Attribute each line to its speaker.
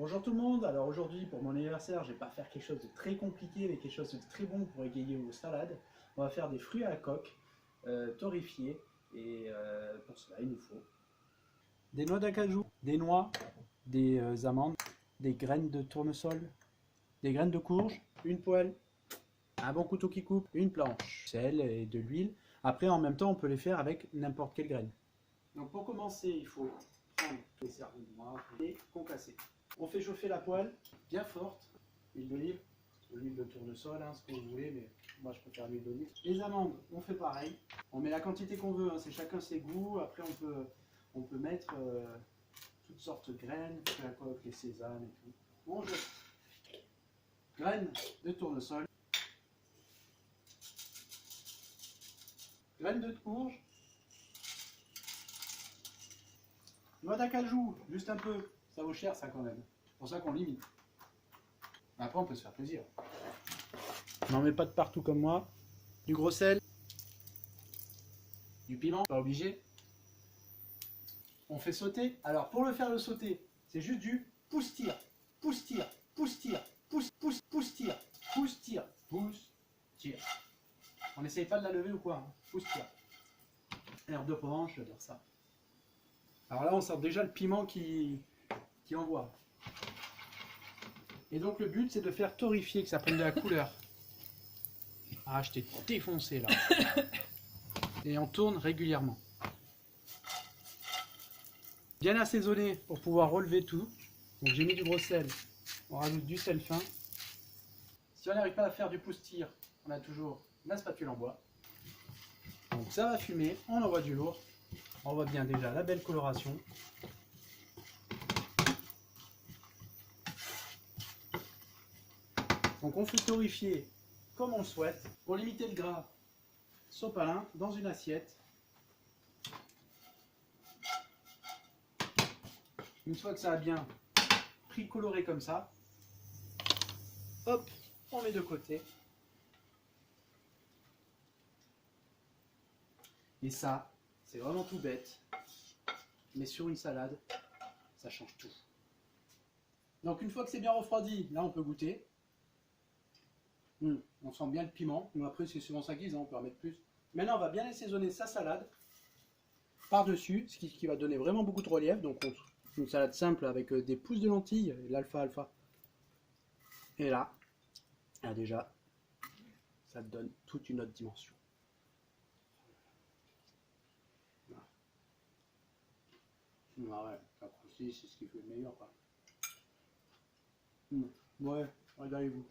Speaker 1: Bonjour tout le monde, alors aujourd'hui pour mon anniversaire je vais pas faire quelque chose de très compliqué mais quelque chose de très bon pour égayer vos salades. On va faire des fruits à la coque, torréfiés et pour cela il nous faut des noix d'acajou, des noix, des amandes, des graines de tournesol, des graines de courge, une poêle, un bon couteau qui coupe, une planche, sel et de l'huile. Après en même temps on peut les faire avec n'importe quelle graine. Donc pour commencer il faut prendre les cerveaux noirs et concasser. On fait chauffer la poêle bien forte, huile d'olive, l'huile de tournesol, hein, ce que vous voulez, mais moi je préfère l'huile d'olive. Les amandes, on fait pareil. On met la quantité qu'on veut, hein, c'est chacun ses goûts. Après on peut mettre toutes sortes de graines, la coque, les sésames et tout. On jette. Graines de tournesol, graines de courge, noix d'acajou, juste un peu. Ça vaut cher ça quand même. C'est pour ça qu'on limite. Après on peut se faire plaisir. N'en mets pas de partout comme moi. Du gros sel. Du piment, pas obligé. On fait sauter. Alors pour le faire le sauter, c'est juste du pousse-tire. Pousse-tire. Pousse-tire. Pousse-tire. Pousse-tire. Pousse-tire. On n'essaye pas de la lever ou quoi, hein. Pousse-tire. Herbe de Provence, j'adore ça. Alors là on sent déjà le piment qui envoie. Et donc le but c'est de faire torréfier, que ça prenne de la couleur. Ah, je t'ai défoncé là. Et on tourne régulièrement. Bien assaisonné pour pouvoir relever tout. Donc j'ai mis du gros sel. On rajoute du sel fin. Si on n'arrive pas à faire du pousse-tire, on a toujours la spatule en bois. Donc ça va fumer, on envoie du lourd. On voit bien déjà la belle coloration. Donc on fait torréfier comme on le souhaite. Pour limiter le gras, sopalin dans une assiette. Une fois que ça a bien pris coloré comme ça, hop, on met de côté. Et ça, c'est vraiment tout bête. Mais sur une salade, ça change tout. Donc une fois que c'est bien refroidi, là on peut goûter. On sent bien le piment. Donc après c'est souvent ça qu'ils ont, on peut en mettre plus. Maintenant on va bien assaisonner sa salade par-dessus, ce qui va donner vraiment beaucoup de relief. Donc une salade simple avec des pousses de lentilles, l'alfa. Et là, déjà, ça te donne toute une autre dimension. Ah ouais, la croustille, c'est ce qui fait le meilleur, quoi. Ouais, regardez-vous.